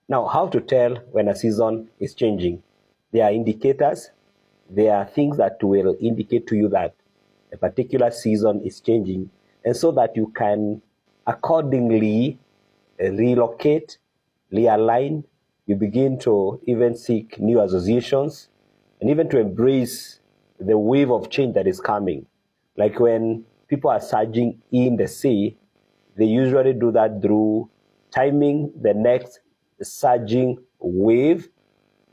Now, how to tell when a season is changing? There are indicators. There are things that will indicate to you that a particular season is changing, and so that you can accordingly relocate, realign. You begin to even seek new associations and even to embrace the wave of change that is coming. Like when people are surging in the sea, they usually do that through timing the next surging wave.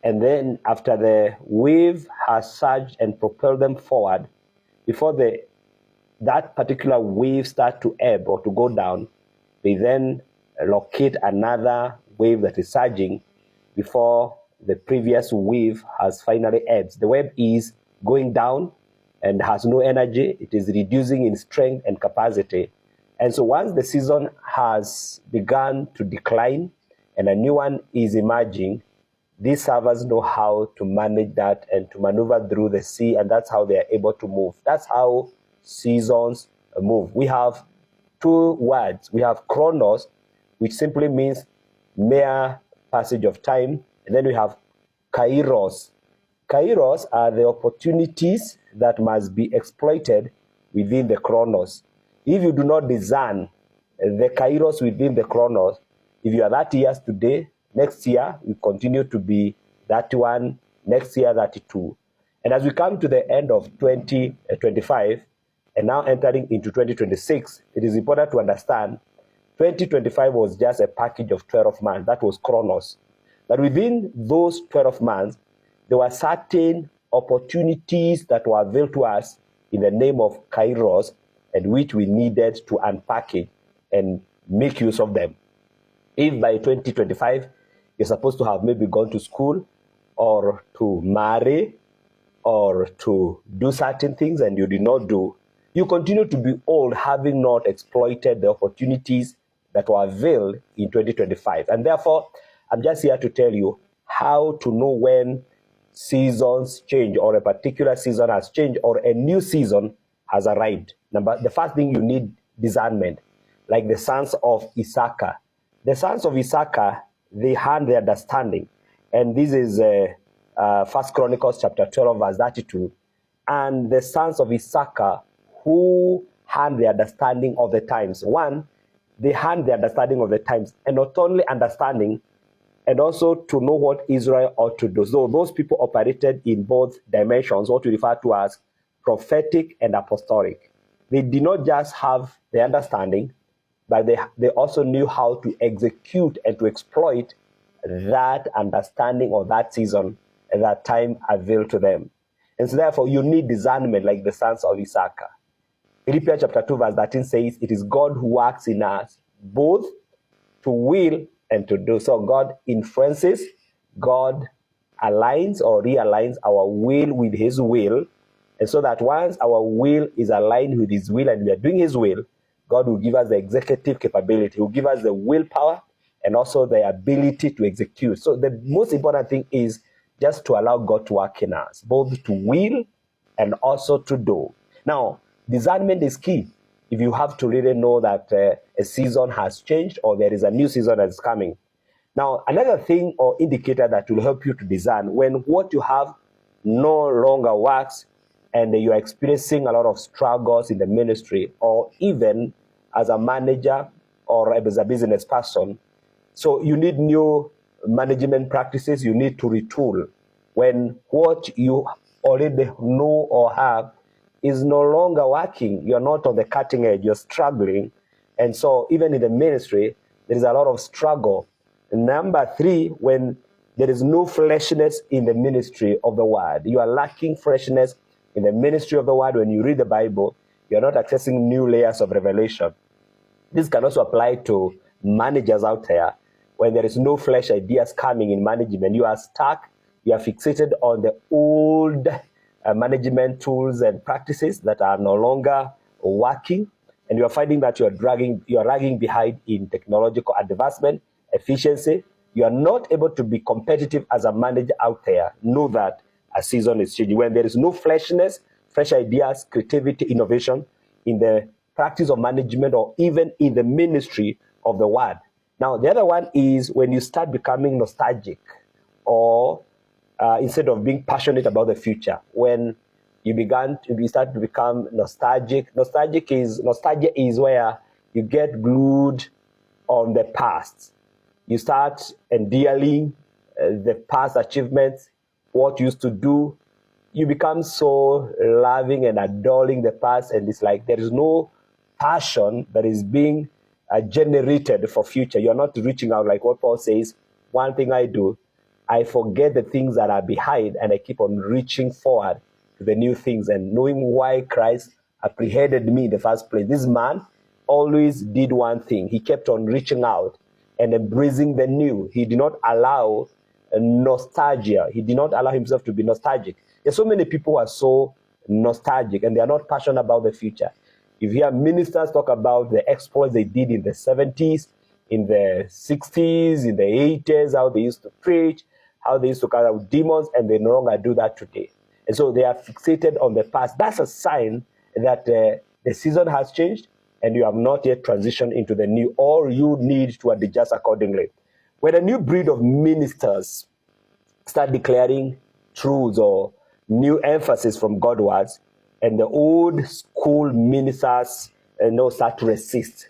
And then after the wave has surged and propelled them forward, before that particular wave starts to ebb or to go down, they then locate another wave that is surging before the previous wave has finally ebbed. The wave is going down and has no energy. It is reducing in strength and capacity. And so once the season has begun to decline and a new one is emerging, these servers know how to manage that and to maneuver through the sea, and that's how they are able to move. That's how seasons move. We have two words. We have chronos, which simply means mere passage of time, and then we have kairos. Kairos are the opportunities that must be exploited within the chronos. If you do not discern the kairos within the chronos, if you are 30 years today, next year you continue to be 31, next year 32. And as we come to the end of 2025 and now entering into 2026, it is important to understand 2025 was just a package of 12 months. That was chronos. But within those 12 months, there were certain opportunities that were availed to us in the name of kairos, and which we needed to unpackage and make use of them. If by 2025, you're supposed to have maybe gone to school or to marry or to do certain things and you did not do, you continue to be old, having not exploited the opportunities that were availed in 2025. And therefore, I'm just here to tell you how to know when seasons change, or a particular season has changed, or a new season has arrived. The first thing, you need discernment, like the sons of Issachar. The sons of Issachar, they had the understanding. And this is 1 Chronicles chapter 12, verse 32. And the sons of Issachar who had the understanding of the times. One, they had the understanding of the times, and not only understanding, and also to know what Israel ought to do. So those people operated in both dimensions, what we refer to as prophetic and apostolic. They did not just have the understanding, but they also knew how to execute and to exploit that understanding or that season and that time availed to them. And so therefore, you need discernment like the sons of Issachar. Philippians chapter 2 verse 13 says, it is God who works in us both to will and to do. So God influences, God aligns or realigns our will with his will. And so that once our will is aligned with his will and we are doing his will, God will give us the executive capability. He will give us the willpower and also the ability to execute. So the most important thing is just to allow God to work in us, both to will and also to do. Now, discernment is key. If you have to really know that a season has changed or there is a new season that is coming. Now, another thing or indicator that will help you to discern when what you have no longer works and you are experiencing a lot of struggles in the ministry, or even as a manager or as a business person. So you need new management practices, you need to retool. When what you already know or have is no longer working, you're not on the cutting edge, you're struggling. And so even in the ministry, there is a lot of struggle. Number 3, when there is no freshness in the ministry of the word, you are lacking freshness in the ministry of the word. When you read the Bible, you're not accessing new layers of revelation. This can also apply to managers out there. When there is no fresh ideas coming in management, you are stuck, you are fixated on the old management tools and practices that are no longer working, and you are finding that you are lagging behind in technological advancement, efficiency. You are not able to be competitive as a manager out there. Know that a season is changing. When there is no freshness, fresh ideas, creativity, innovation in the practice of management or even in the ministry of the word, Now, the other one is when you start becoming nostalgic, or instead of being passionate about the future, when you start to become nostalgic. Nostalgia is where you get glued on the past. You start endearing the past achievements, what you used to do. You become so loving and adoring the past, and it's like there is no passion that is being generated for future. You're not reaching out, like what Paul says. One thing I do, I forget the things that are behind, and I keep on reaching forward to the new things, and knowing why Christ apprehended me in the first place. This man always did one thing. He kept on reaching out and embracing the new. He did not allow nostalgia. He did not allow himself to be nostalgic. There's so many people who are so nostalgic, and they are not passionate about the future. If you hear ministers talk about the exploits they did in the 70s, in the 60s, in the 80s, how they used to preach, how they used to cast out demons, and they no longer do that today. And so they are fixated on the past. That's a sign that the season has changed and you have not yet transitioned into the new, or you need to adjust accordingly. When a new breed of ministers start declaring truths or new emphasis from Godwards, and the old school ministers start to resist,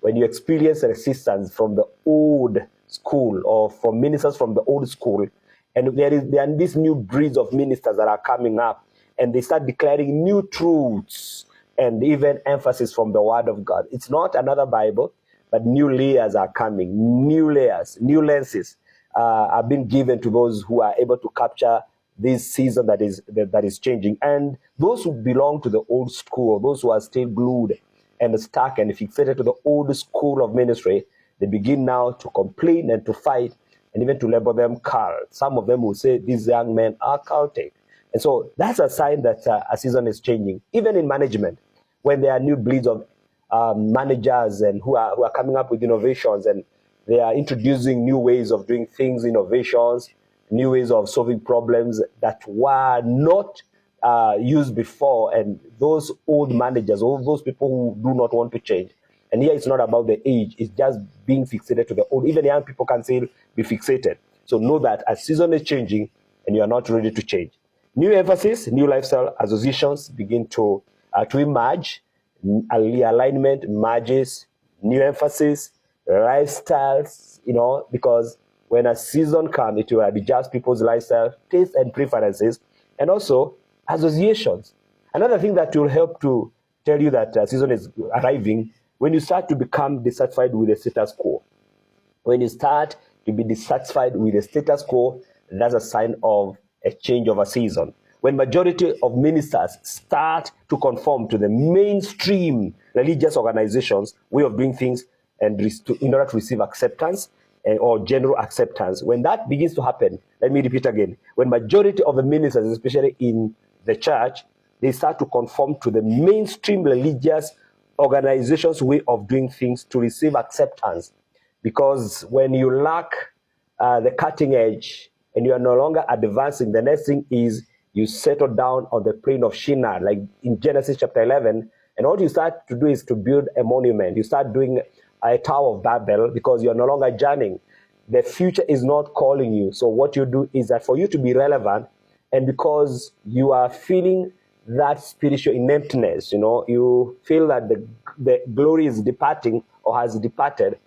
when you experience resistance from the old school or from ministers from the old school, and there are these new breeds of ministers that are coming up, and they start declaring new truths and even emphasis from the Word of God. It's not another Bible, but new layers are coming, new layers, new lenses are being given to those who are able to capture this season that is changing. And those who belong to the old school, those who are still glued and stuck and fixated to the old school of ministry, they begin now to complain and to fight and even to label them cult. Some of them will say these young men are cultic. And so that's a sign that a season is changing. Even in management, when there are new breeds of managers and who are coming up with innovations, and they are introducing new ways of doing things, innovations, new ways of solving problems that were not used before. And those old managers, all those people who do not want to change. And here it's not about the age, it's just being fixated to the old. Even young people can still be fixated. So know that a season is changing and you are not ready to change. New emphasis, new lifestyle associations begin to emerge. Alignment merges, new emphasis, lifestyles, because when a season comes, it will adjust people's lifestyle, tastes, and preferences, and also associations. Another thing that will help to tell you that a season is arriving, when you start to become dissatisfied with the status quo. When you start to be dissatisfied with the status quo, that's a sign of a change of a season. When majority of ministers start to conform to the mainstream religious organizations' way of doing things, and in order to receive acceptance or general acceptance, when that begins to happen, let me repeat again, when majority of the ministers, especially in the church, they start to conform to the mainstream religious organizations' way of doing things to receive acceptance. Because when you lack the cutting edge and you are no longer advancing, the next thing is you settle down on the plain of Shinar, like in Genesis chapter 11. And what you start to do is to build a monument. You start doing a Tower of Babel because you are no longer journeying. The future is not calling you. So what you do is that for you to be relevant, and because you are feeling that spiritual ineptness, you feel that the glory is departing or has departed,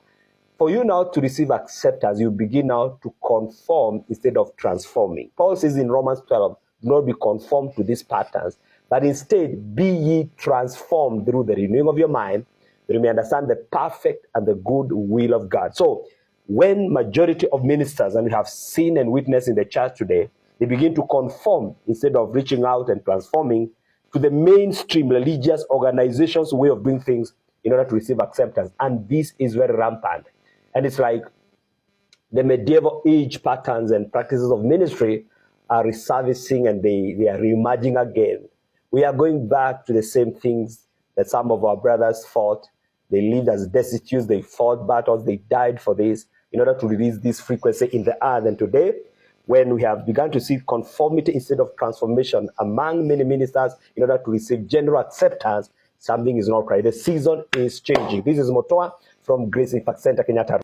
for you now to receive acceptance, you begin now to conform instead of transforming. Paul says in Romans 12, do not be conformed to these patterns, but instead be ye transformed through the renewing of your mind, that you may understand the perfect and the good will of God. So when majority of ministers, and we have seen and witnessed in the church today, they begin to conform instead of reaching out and transforming to the mainstream religious organizations' way of doing things in order to receive acceptance. And this is very rampant. And it's like the medieval age patterns and practices of ministry are resurfacing, and they are reemerging again. We are going back to the same things that some of our brothers fought. They lived as destitutes, they fought battles, they died for this in order to release this frequency in the earth. And today, when we have begun to see conformity instead of transformation among many ministers in order to receive general acceptance, something is not right. The season is changing. This is Motoa from Grace Impact Center, Kenyatta.